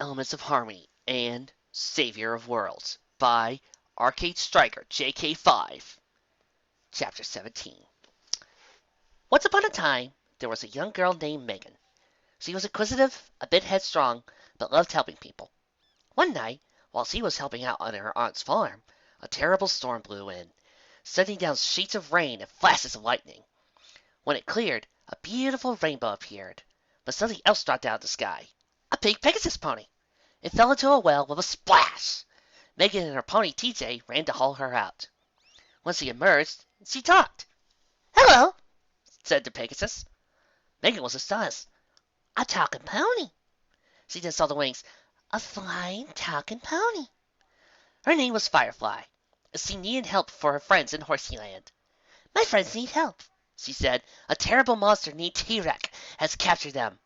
Elements of Harmony and Savior of Worlds by Arcade Striker JK5. Chapter 17. Once upon a time, there was a young girl named Megan. She was inquisitive, a bit headstrong, but loved helping people. One night, while she was helping out on her aunt's farm, a terrible storm blew in, sending down sheets of rain and flashes of lightning. When it cleared, a beautiful rainbow appeared, but something else dropped out of the sky. A pink Pegasus pony. It fell into a well with a splash. Megan and her pony TJ ran to haul her out. When she emerged, she talked. "Hello," said the Pegasus. Megan was astonished. "A talking pony." She then saw the wings. "A flying talking pony." Her name was Firefly. She needed help for her friends in Horseyland. "My friends need help," she said. "A terrible monster named T-Rex has captured them."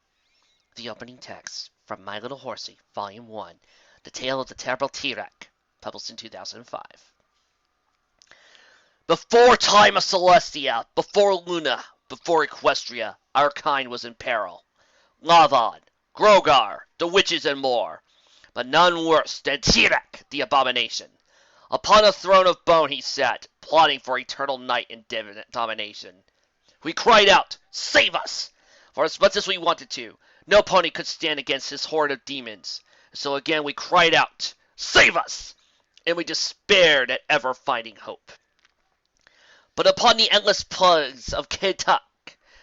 The opening text from My Little Horsey, Volume 1, The Tale of the Terrible T-Rex, published in 2005. Before time of Celestia, before Luna, before Equestria, our kind was in peril. Lavon, Grogar, the witches and more, but none worse than T-Rex, the abomination. Upon a throne of bone he sat, plotting for eternal night and domination. We cried out, "Save us!" For as much as we wanted to, no pony could stand against his horde of demons. So again we cried out, "Save us!" And we despaired at ever finding hope. But upon the endless plagues of Kentuck,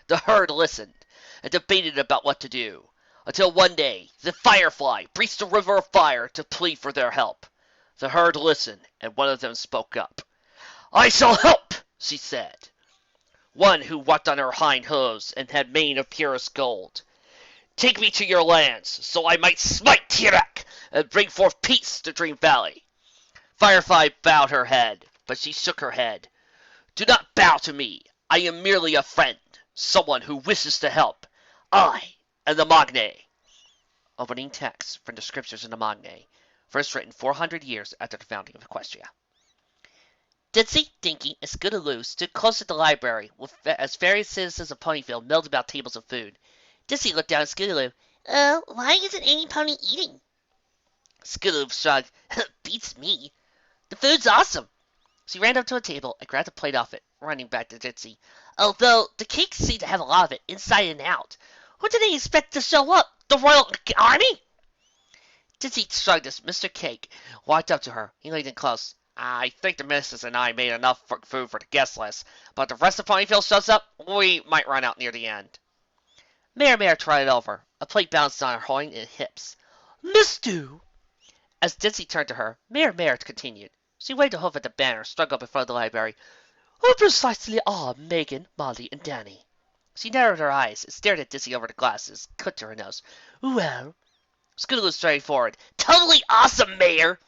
the herd listened, and debated about what to do, until one day the Firefly breached the river of fire to plead for their help. The herd listened, and one of them spoke up. "I shall help," she said. One who walked on her hind hooves and had mane of purest gold. "Take me to your lands, so I might smite T-Rex and bring forth peace to Dream Valley." Firefly bowed her head, but she shook her head. "Do not bow to me. I am merely a friend, someone who wishes to help. I am the Magne." Opening text from the scriptures in the Magne, first written 400 years after the founding of Equestria. Ditsy, Dinky, and Scootaloo stood close to the library as various citizens of Ponyville milled about tables of food. Ditsy looked down at Scootaloo. Why isn't any pony eating?" Scootaloo shrugged. "Beats me. The food's awesome." She ran up to a table and grabbed a plate off it, running back to Ditsy. "Although the cakes seem to have a lot of it, inside and out. Who did they expect to show up? The Royal Army?" Ditsy shrugged as Mr. Cake walked up to her. He leaned in close. "I think the missus and I made enough food for the guest list, but if the rest of Ponyville shows up, we might run out near the end." Mare tried it over. A plate bounced on her groin and hips. "Miss Do!" As Ditsy turned to her, Mare continued. She waved a hoof at the banner strung up in front of the library. "Who precisely are Megan, Molly, and Danny?" She narrowed her eyes and stared at Ditsy over the glasses, clipped to her nose. "Well?" Scootaloo straight forward. "Totally awesome, Mayor!"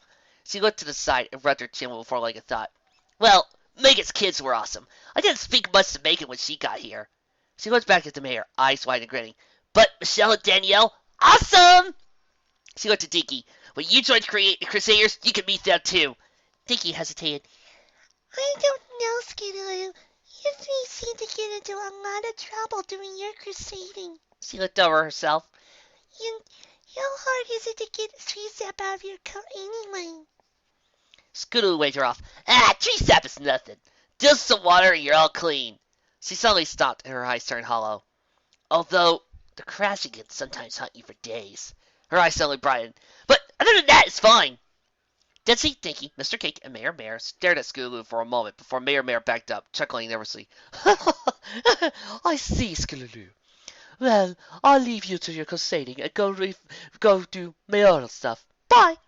She looked to the side and rubbed her chin with a four-legged thought. "Well, Megan's kids were awesome. I didn't speak much to Megan when she got here." She looked back at the mayor, eyes wide and grinning. "But Michelle and Danielle, awesome!" She looked at Dinky. "When you join the Crusaders, you can meet them too." Dinky hesitated. "I don't know, Scootaloo. You three seem to get into a lot of trouble doing your crusading." She looked over herself. How hard is it to get tree sap out of your coat anyway?" Scootaloo waved her off. Tree sap is nothing. Just some water and you're all clean." She suddenly stopped and her eyes turned hollow. "Although the crashing can sometimes haunt you for days." Her eyes suddenly brightened. "But other than that, it's fine." Ditsy, Dinky, Mr. Cake, and Mayor Mare stared at Scootaloo for a moment before Mayor Mare backed up, chuckling nervously. "I see, Scootaloo. Well, I'll leave you to your crusading and go do mayoral stuff. Bye."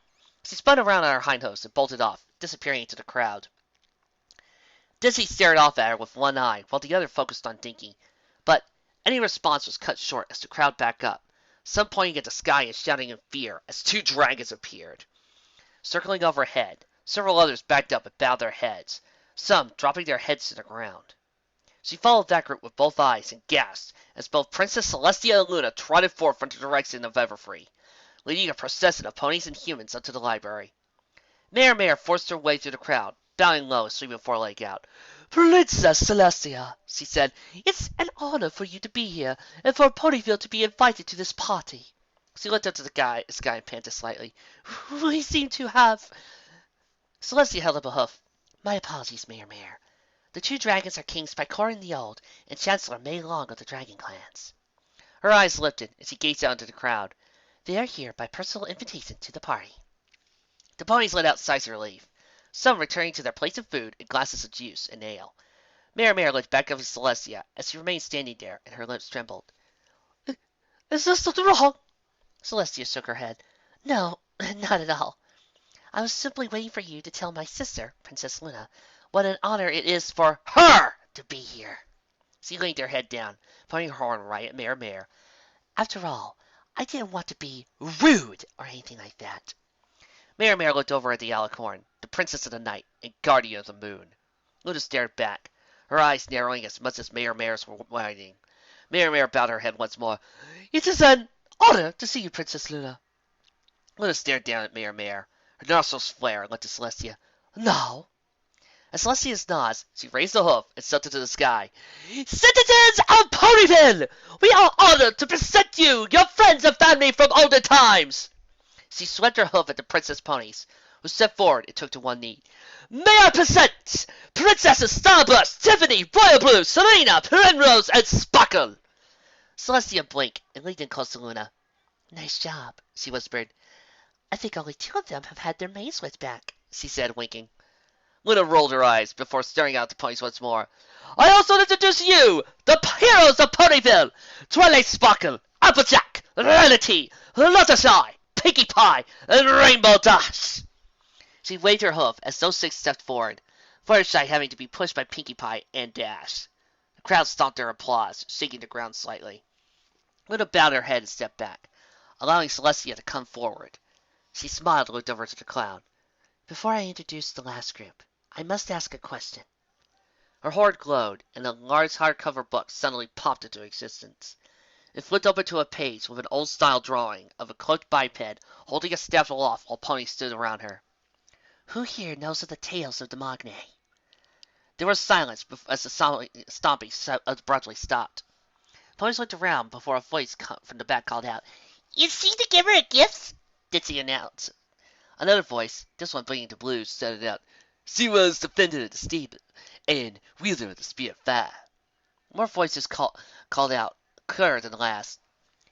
She spun around on her hind hooves and bolted off, disappearing into the crowd. Ditsy stared off at her with one eye, while the other focused on Dinky. But any response was cut short as the crowd backed up, some pointing at the sky and shouting in fear as two dragons appeared. Circling overhead, several others backed up and bowed their heads, some dropping their heads to the ground. She followed that group with both eyes and gasped as both Princess Celestia and Luna trotted forth from the direction of Everfree, leading a procession of ponies and humans up to the library. Mare forced her way through the crowd, bowing low and sweeping four leg out. "Princess Celestia," she said, "it's an honor for you to be here, and for Ponyville to be invited to this party." She looked up to the sky and panted slightly. We seem to have... Celestia held up a hoof. My apologies, Mayor. The two dragons are Kings Pycorin the Old and Chancellor Mei Long of the Dragon Clans. Her eyes lifted as she gazed out into the crowd. They are here by personal invitation to the party. The ponies let out sighs of relief, some returning to their plates of food and glasses of juice and ale. Mare looked back over Celestia as she remained standing there, and her lips trembled. Is this something wrong? Celestia shook her head. No, not at all. I was simply waiting for you to tell my sister, Princess Luna, what an honor it is for her to be here. She leaned her head down, pointing her horn right at Mare. After all, I didn't want to be rude or anything like that. Mare looked over at the Alicorn, the Princess of the Night and Guardian of the Moon. Luna stared back, her eyes narrowing as much as Mare's were widening. Mare bowed her head once more. It is an honor to see you, Princess Luna. Luna stared down at Mare. Her nostrils flared and looked at Celestia. Now. As Celestia's nods, she raised a hoof and stepped into the sky. Citizens of Ponyville! We are honored to present you, your friends and family from older times! She swept her hoof at the princess ponies, who stepped forward and took to one knee. May I present Princesses Starburst, Tiffany, Royal Blue, Serena, Primrose, and Sparkle! Celestia blinked and leaned in close to Luna. Nice job, she whispered. I think only 2 of them have had their main switch back, she said, winking. Luna rolled her eyes before staring out at the ponies once more. I also introduce you, the heroes of Ponyville! Twilight Sparkle, Applejack, Rarity, Fluttershy, Pinkie Pie, and Rainbow Dash! She waved her hoof as those 6 stepped forward, Fluttershy having to be pushed by Pinkie Pie and Dash. The crowd stomped their applause, shaking the ground slightly. Luna bowed her head and stepped back, allowing Celestia to come forward. She smiled and looked over to the clown. Before I introduce the last group, I must ask a question. Her horn glowed, and a large hardcover book suddenly popped into existence. It flipped open to a page with an old-style drawing of a cloaked biped holding a staff aloft while ponies stood around her. Who here knows of the tales of the Magne? There was silence as the stomping abruptly stopped. Ponies looked around before a voice from the back called out, Is she to give her a gift? Ditsy announced. Another voice, this one bringing the blues, said it out. She was defender of the stable and wielder of the spear of fire. More voices called out, clearer than the last.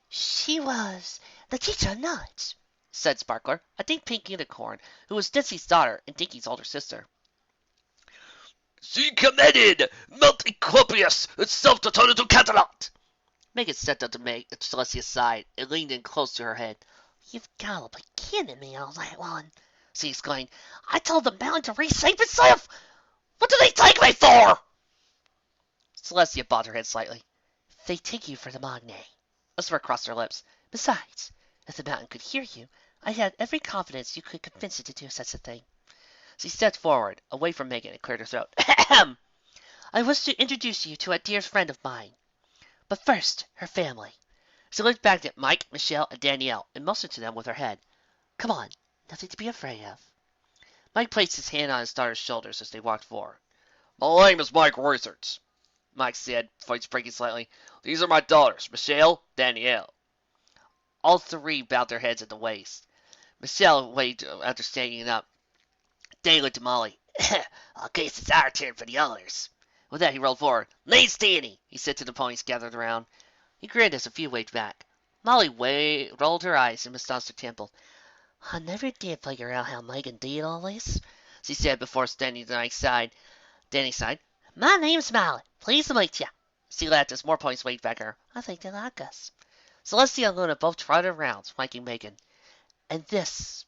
She was the teacher of knowledge, said Sparkler, a pink unicorn, who was Ditsy's daughter and Dinky's older sister. She commanded Mount Equopius itself to turn into Catalot. Megan stepped up to Celestia's side and leaned in close to her head. You've got to be kidding me all that one, she exclaimed. I told the mountain to reshape itself! What do they take me for? Celestia bobbed her head slightly. They take you for the Magne. A smirk crossed her lips. Besides, if the mountain could hear you, I had every confidence you could convince it to do such a thing. She stepped forward, away from Megan, and cleared her throat. Ahem! I wish to introduce you to a dear friend of mine. But first, her family. She looked back at Mike, Michelle, and Danielle, and motioned to them with her head. Come on, nothing to be afraid of. Mike placed his hand on his daughter's shoulders as they walked forward. My name is Mike Roycerts, Mike said, voice breaking slightly. These are my daughters, Michelle, Danielle. All 3 bowed their heads at the waist. Michelle waved after standing up. Danny looked at Molly. I guess it's our turn for the others. With that, he rolled forward. Name's Danny, he said to the ponies gathered around. He grinned as a few waved back. Molly rolled her eyes and massaged her temple. I never did figure out how Megan did all this, she said before standing to Mike's side. Danny sighed. My name's Molly. Pleased to meet ya. She laughed as more ponies waved back at her. I think they like us. Celestia and Luna both trotted around, flanking Megan. And this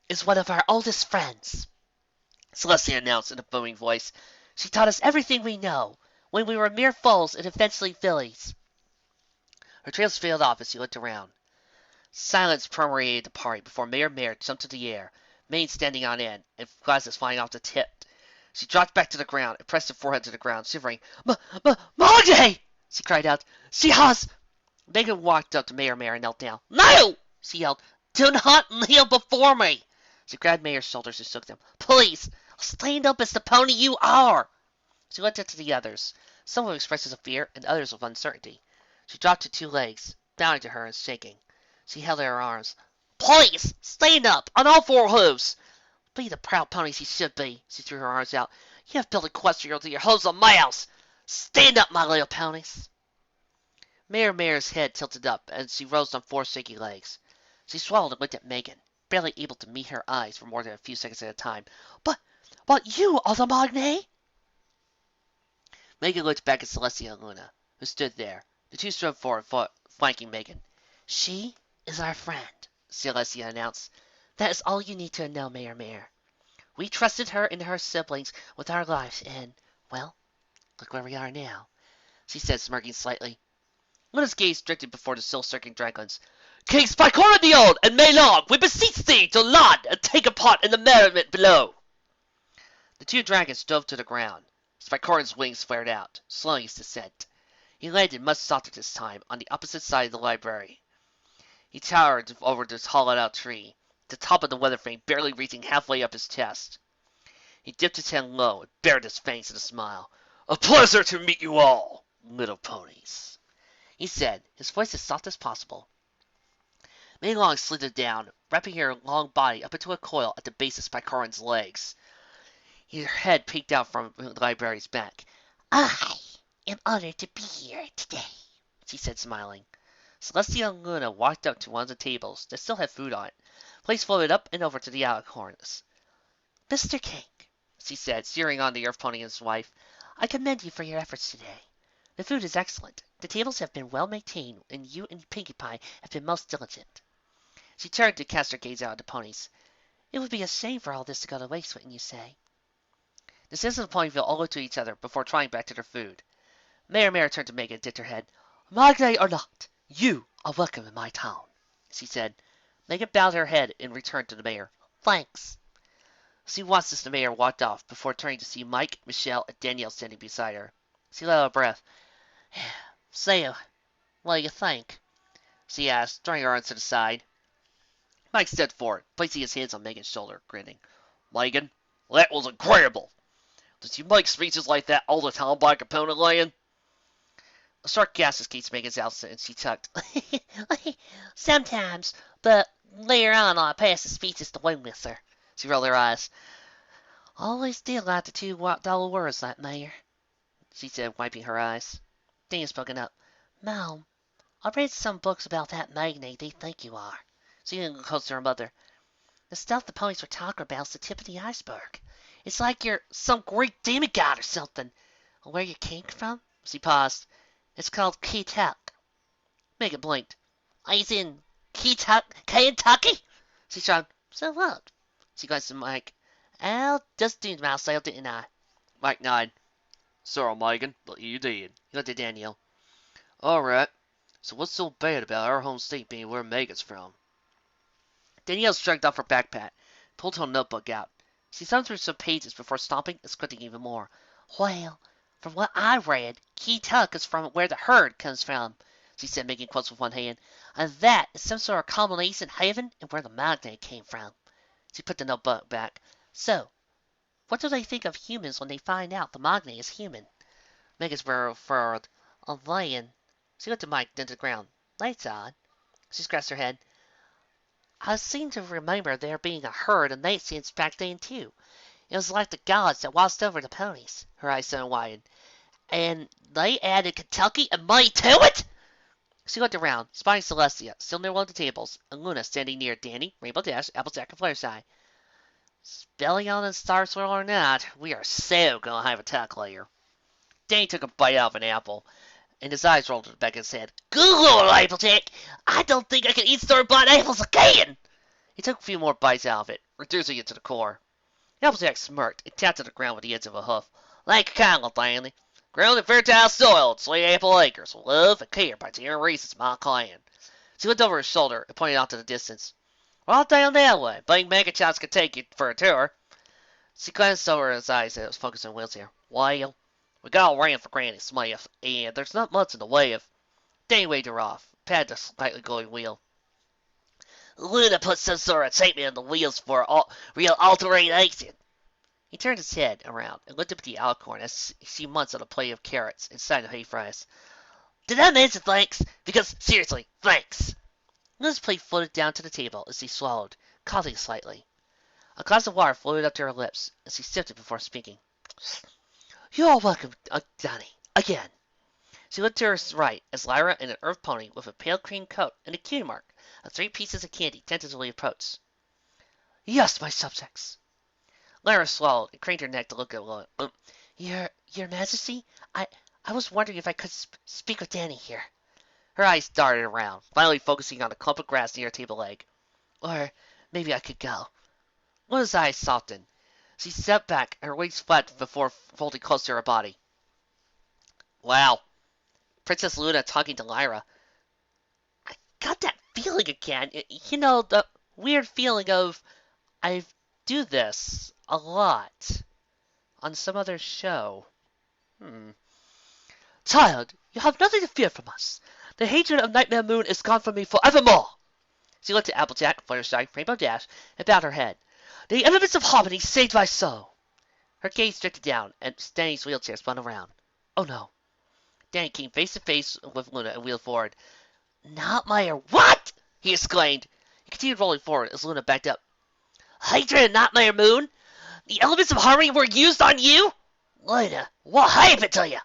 is one of our oldest friends, Celestia announced in a booming voice. She taught us everything we know, when we were mere foals and eventually fillies. Her trails trailed off as she looked around. Silence permeated the party before Mayor jumped into the air, mane standing on end, and glasses flying off the tip. She dropped back to the ground and pressed her forehead to the ground, shivering. Margie! She cried out. She has... Megan walked up to Mayor and knelt down. No! She yelled. Do not kneel before me! She grabbed Mayor's shoulders and shook them. Please, stand up as the pony you are! She looked up to the others, some with expressions of fear and others of uncertainty. She dropped to 2 legs, bowing to her and shaking. She held out her arms. Please, stand up, on all four hooves. Be the proud ponies you should be. She threw her arms out. You have built Equestria to your hooves and mouths. Stand up, my little ponies. Mare's head tilted up, and she rose on four shaky legs. She swallowed and looked at Megan, barely able to meet her eyes for more than a few seconds at a time. But you are the Magne? Megan looked back at Celestia and Luna, who stood there. The two strode forward, flanking Megan. She is our friend, Celestia announced. That is all you need to know, Mare. We trusted her and her siblings with our lives, and, well, look where we are now, she said, smirking slightly. Luna's gaze drifted before the still-circling dragons. King Spycora the Old and Maylong, we beseech thee to land and take a part in the merriment below. The two dragons dove to the ground. Spycora's wings flared out, slowing his descent. He landed much softer this time, on the opposite side of the library. He towered over this hollowed-out tree, the top of the weather vane barely reaching halfway up his chest. He dipped his hand low and bared his fangs in a smile. A pleasure to meet you all, little ponies, he said, his voice as soft as possible. Maylong slithered down, wrapping her long body up into a coil at the base of Spycoran's legs. Her head peeked out from the library's back. I am honored to be here today, she said, smiling. Celestia and Luna walked up to one of the tables that still had food on it. Place floated up and over to the alicorns. Mr. King, she said, steering on the earth pony and his wife, I commend you for your efforts today. The food is excellent. The tables have been well maintained, and you and Pinkie Pie have been most diligent. She turned to cast her gaze out at the ponies. It would be a shame for all this to go to waste, wouldn't you say? The citizens of Ponyville all looked to each other before trying back to their food. Mare turned to Megan and dipped her head. Magne or not, you are welcome in my town, she said. Megan bowed her head and returned to the mayor. Thanks. She watched as the mayor walked off before turning to see Mike, Michelle, and Danielle standing beside her. She let out a breath. So, what do you think? She asked, throwing her arms to the side. Mike stepped forward, placing his hands on Megan's shoulder, grinning. Megan, that was incredible. Does you make speeches like that all the time by Capone Lion? A short gasp escaped Megan's outfit, and she tucked. Sometimes, but later on I pass the speeches to Wingwhistle. She rolled her eyes. Always did like the $2 words, that mayor, she said, wiping her eyes. Dana spoke up. Mom, I read some books about that magnate they think you are. She leaned close to her mother. The stuff the ponies were talking about is the tip of the iceberg. It's like you're some Greek demigod or something. Where you came from? She paused. It's called Kentucky. Megan blinked. He's in Kentucky? She shrugged. So what? She glanced at Mike. I'll just do my sale, didn't I? Mike nodded. Sorry, Megan, but you did. He looked at Danielle. All right. So what's so bad about our home state being where Megan's from? Danielle shrugged off her backpack, pulled her notebook out. She thumbed through some pages before stopping and squinting even more. Well, from what I read, Kentucky is from where the herd comes from, she said, making quotes with one hand. And that is some sort of combination heaven and where the magnate came from. She put the notebook back. So, what do they think of humans when they find out the magnate is human? Megan's brow furrowed. A lion. She looked at Mike, then to the ground. That's odd. She scratched her head. I seem to remember there being a herd of nations back then, too. It was like the gods that watched over the ponies. Her eyes suddenly widened. And they added Kentucky and me to it? She looked around, spotting Celestia, still near one of the tables, and Luna standing near Danny, Rainbow Dash, Applejack, and Fluttershy. Spelling and Star Swirl or not, we are so gonna have a talk later. Danny took a bite out of an apple, and his eyes rolled to the back of his head. Good Lord, Applejack! I don't think I can eat store-bought apples again! He took a few more bites out of it, reducing it to the core. Applejack smirked and tapped at the ground with the edge of a hoof. Like a kindly, Danny. Grown in fertile soil at Sweet Apple Acres, love and care by generations of my clan. She looked over her shoulder and pointed out to the distance. Well, down that way. Big Megachops could take you for a tour. She glanced over his eyes that was focused on Wheelchair. Well, we got all ran for Granny Smith, and there's not much in the way of... Danny waved her off, patted the slightly glowing wheel. Luna put some sort of tape in the wheels for real alteration. He turned his head around and looked up at the alicorn as she munched on a plate of carrots and side of hay fries. Did I mention thanks? Because, seriously, thanks. Luna's plate floated down to the table as she swallowed, coughing slightly. A glass of water floated up to her lips as she sipped it before speaking. "You are welcome, Danny, again." She looked to her right as Lyra and an earth pony with a pale cream coat and a cutie mark of 3 pieces of candy tentatively approached. "Yes, my subjects." Lyra swallowed and craned her neck to look at Luna. Your Majesty, I was wondering if I could speak with Danny here." Her eyes darted around, finally focusing on a clump of grass near her table leg. "Or maybe I could go." Luna's eyes softened. She stepped back, her wings flapped before folding close to her body. "Wow." Princess Luna talking to Lyra. "I got that feeling again. You know, the weird feeling of I do this a lot on some other show. Child, you have nothing to fear from us. The hatred of Nightmare Moon is gone from me forevermore." She looked at Applejack, Fluttershy, Rainbow Dash, and bowed her head. "The elements of harmony saved my soul." Her gaze drifted down, and Danny's wheelchair spun around. "Oh no." Danny came face to face with Luna and wheeled forward. "Not my what?" he exclaimed. He continued rolling forward as Luna backed up. "Hatred of Nightmare Moon? The elements of harmony were used on you? Luna, what happened to you?"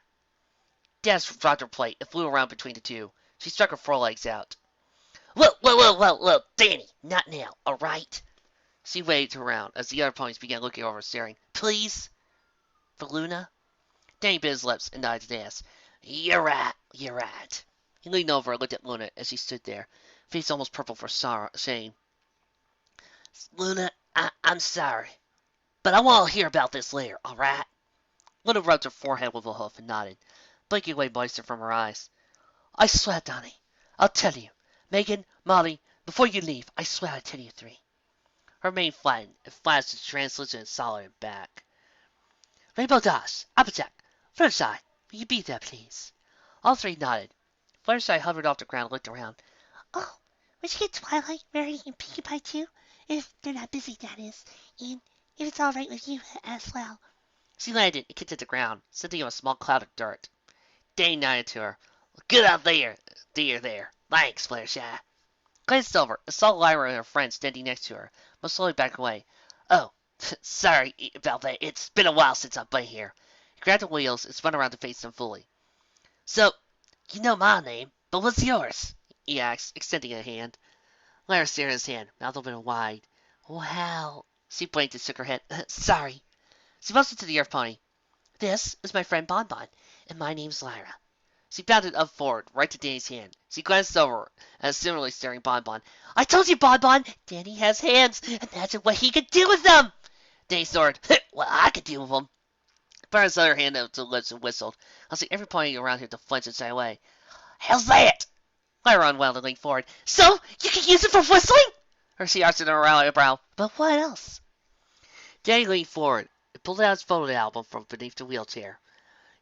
Dash dropped her plate and flew around between the two. She struck her forelegs out. Well, Danny, not now, all right?" She waved around as the other ponies began looking over, staring. "Please? For Luna?" Danny bit his lips and nodded to Dash. You're right. He leaned over and looked at Luna as she stood there, face almost purple for shame. "Luna, I'm sorry, but I want to hear about this later, all right?" Luna rubbed her forehead with a hoof and nodded, blinking away moisture from her eyes. "I swear, Donnie, I'll tell you. Megan, Molly, before you leave, I swear I'll tell you 3. Her mane flattened and flashed its translucent solid back. "Rainbow Dash, Applejack, Fluttershy, will you be there, please?" All 3 nodded. Fluttershy hovered off the ground and looked around. "Oh, would you get Twilight, Mary, and Pinkie Pie too? If they're not busy, that is. And if it's all right with you as well." She landed and kicked at the ground, sending up a small cloud of dirt. Danny nodded to her. "Good out there, dear there. Thanks, Fluttershy." Glanced over and saw Lyra and her friend standing next to her, but slowly back away. "Oh, sorry about that. It's been a while since I've been here." He grabbed the wheels and spun around to face them fully. "So, you know my name, but what's yours?" he asked, extending a hand. Lyra stared at his hand, mouth open and wide. "Well," she blinked and shook her head. "Sorry." She motioned to the earth pony. "This is my friend Bonbon, and my name's Lyra." She bounded up forward, right to Danny's hand. She glanced over at a similarly staring Bonbon. "I told you, Bonbon! Danny has hands! Imagine what he could do with them!" Danny snorted. "What I could do with them!" Brought his other hand up to the lips and whistled, causing every pony around him to flinch and shy away. "How's that?" Lyra unwound and leaned forward. "So, you can use it for whistling?" She arched her eyebrow. "But what else?" Danny leaned forward and pulled out his photo album from beneath the wheelchair.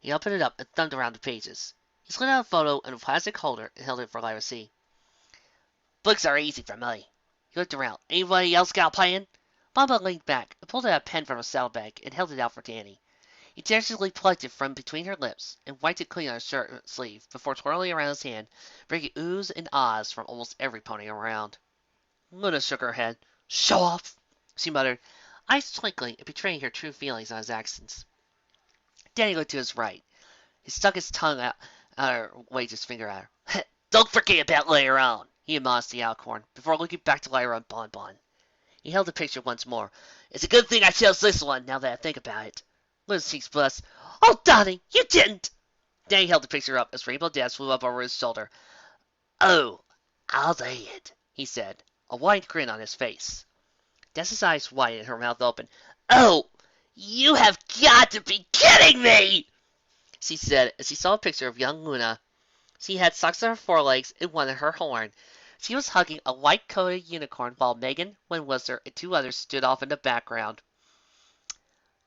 He opened it up and thumbed around the pages. He slid out a photo in a plastic holder and held it for Lyra to see. "Books are easy for me." He looked around. "Anybody else got a plan?" Bonbon leaned back and pulled out a pen from a saddlebag and held it out for Danny. He gingerly plucked it from between her lips and wiped it clean on his shirt sleeve before twirling around his hand, bringing oohs and ahs from almost every pony around. Luna shook her head. "Show off!" she muttered, eyes twinkling and betraying her true feelings on his accents. Danny looked to his right. He stuck his tongue out and waved his finger at her. "Don't forget about later on," he admonished the Alcorn, before looking back to Lyra and Bonbon. He held the picture once more. "It's a good thing I chose this one, now that I think about it." Luna's cheeks blushed. "Oh, Donnie, you didn't!" Danny held the picture up as Rainbow Dash flew up over his shoulder. "Oh, I did," he said, a wide grin on his face. Dash's eyes widened and her mouth opened. "Oh, you have got to be kidding me!" she said as she saw a picture of young Luna. She had socks on her forelegs and one on her horn. She was hugging a white-coated unicorn while Megan, Winwhistle, and 2 others stood off in the background.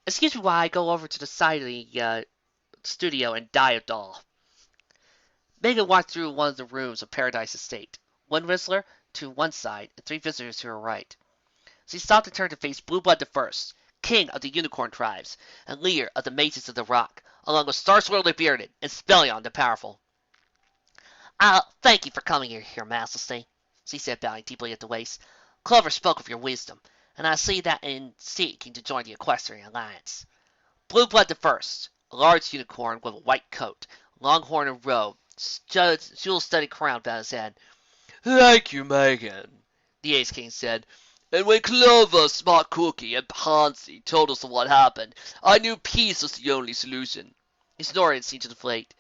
"Excuse me while I go over to the side of the studio and dye a doll." Megan walked through one of the rooms of Paradise Estate, Winwhistler to one side and 3 visitors to her right. She stopped and turned to face Blueblood the First, king of the unicorn tribes, and leader of the Mages of the Rock, along with Starswirl the Bearded and Spellion the Powerful. "Thank you for coming here, Majesty." she said, bowing deeply at the waist. Clover spoke of your wisdom, and I see that in seeking to join the Equestrian Alliance. Blue Blood the First, a large unicorn with a white coat, long horn and robe, jewel-studded crown about his head. Thank you, Megan, the Ace King said. And when Clover, Smart Cookie, and Pansy told us what happened, I knew peace was the only solution. He snorted and seemed to deflate.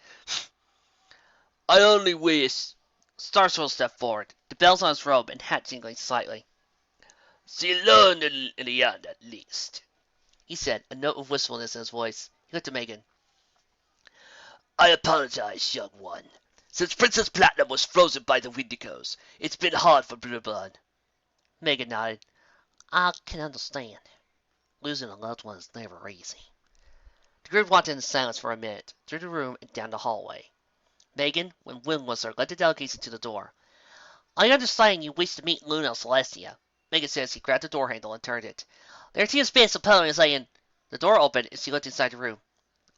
I only wish. Starswirl stepped forward, the bells on his robe and hat jingling slightly. She learned in the end, at least, he said, a note of wistfulness in his voice. He looked at Megan. I apologize, young one. Since Princess Platinum was frozen by the Wendigos, it's been hard for Blue Blood. Megan nodded. I can understand. Losing a loved one is never easy. The group walked in silence for a minute, through the room and down the hallway. Megan, when Wind was there, led the delegation to the door. I understand you wish to meet Luna and Celestia, Megan said as he grabbed the door handle and turned it. Their tears spanned some ponies saying. The door opened and she looked inside the room.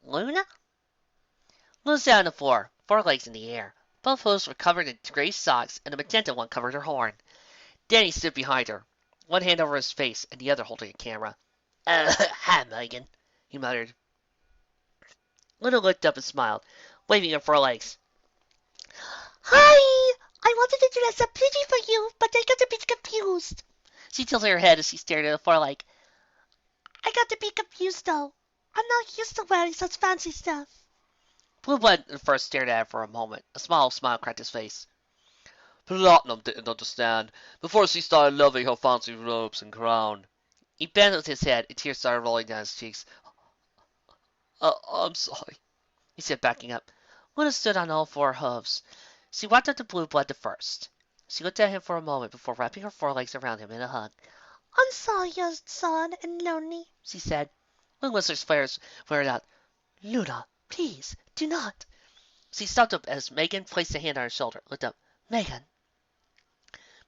Luna? Luna sat on the floor, forelegs in the air. Both hooves were covered in gray socks, and the magenta one covered her horn. Danny stood behind her, one hand over his face and the other holding a camera. Hi, Megan, he muttered. Luna looked up and smiled, waving her forelegs. Hi! I wanted to dress up pretty for you, but I got a bit confused. She tilted her head as she stared at the foreleg. I got a bit confused, though. I'm not used to wearing such fancy stuff. Blue Blood first stared at her for a moment. A small smile cracked his face. Platinum didn't understand before she started loving her fancy robes and crown. He bent his head, and tears started rolling down his cheeks. I'm sorry, he said, backing up. Luna stood on all four hooves. She walked up to Blue Blood the first. She looked at him for a moment before wrapping her forelegs around him in a hug. I'm sorry you're sad and lonely, she said. When Whistler's flared out. Luna, please, do not. She stopped up as Megan placed a hand on her shoulder, looked up. Megan.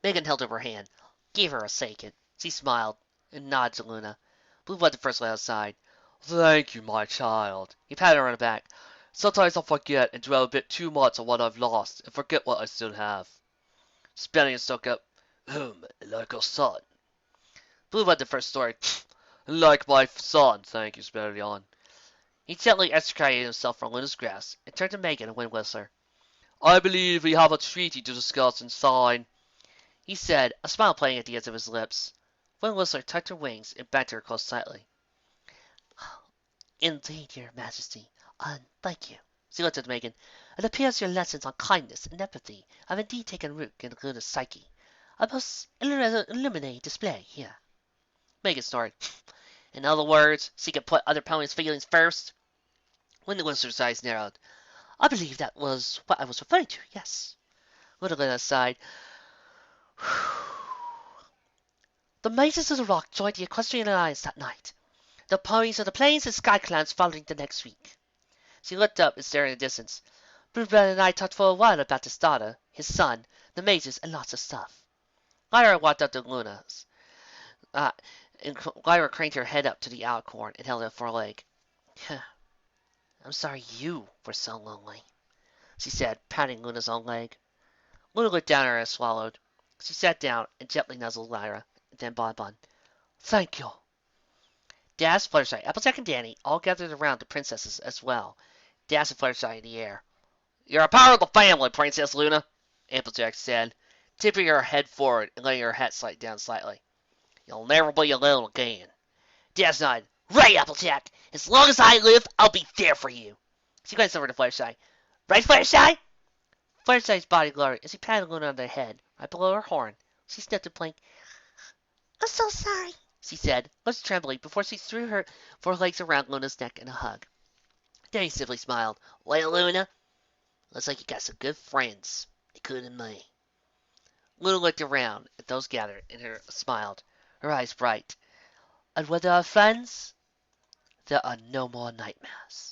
Megan held up her hand, gave her a second. She smiled and nodded to Luna. Blue Blood the first went outside. Thank you, my child. He patted her on the back. Sometimes I forget and dwell a bit too much on what I've lost and forget what I still have. Spelling and stuck up. Like a son. Blue Blood the first story. Like my son, thank you, Spellion. He gently extricated himself from Luna's grasp and turned to Megan and Wind Whistler. I believe we have a treaty to discuss and sign, he said, a smile playing at the ends of his lips. Wind Whistler tucked her wings and bent her close slightly. Indeed, your majesty, thank you. She looked at Megan. It appears your lessons on kindness and empathy have indeed taken root in Luna's psyche. A most illuminating display here. Megan snorted. In other words, she could put other ponies' feelings first. Wind Whistler's eyes narrowed. I believe that was what I was referring to, yes. Luna let aside. The Mages of the Rock joined the Equestrian Alliance that night. The ponies of the Plains and Sky Clans following the next week. She looked up and stared in the distance. Bluebell and I talked for a while about his daughter, his son, the mages, and lots of stuff. Lyra walked up to Luna's. And Lyra craned her head up to the alcorn and held it for a leg. I'm sorry you were so lonely, she said, patting Luna's own leg. Luna looked down at her and swallowed. She sat down and gently nuzzled Lyra, then Bon. Thank you. Daz, Fluttershy, Applejack, and Danny all gathered around the princesses as well. Daz and Fluttershy in the air. You're a part of the family, Princess Luna, Applejack said, tipping her head forward and letting her hat slide down slightly. You'll never be alone again. Daz nodded. Right, Applejack. As long as I live, I'll be there for you. She glanced over to Fluttershy. Right, Fluttershy? Fluttershy's body lowered as he patted Luna on the head, right below her horn. She sniffed and blinked. I'm so sorry, she said, lips trembling before she threw her forelegs around Luna's neck in a hug. Danny simply smiled. Well, Luna, looks like you got some good friends, including me. Luna looked around at those gathered and smiled, her eyes bright. And when there are friends, there are no more nightmares.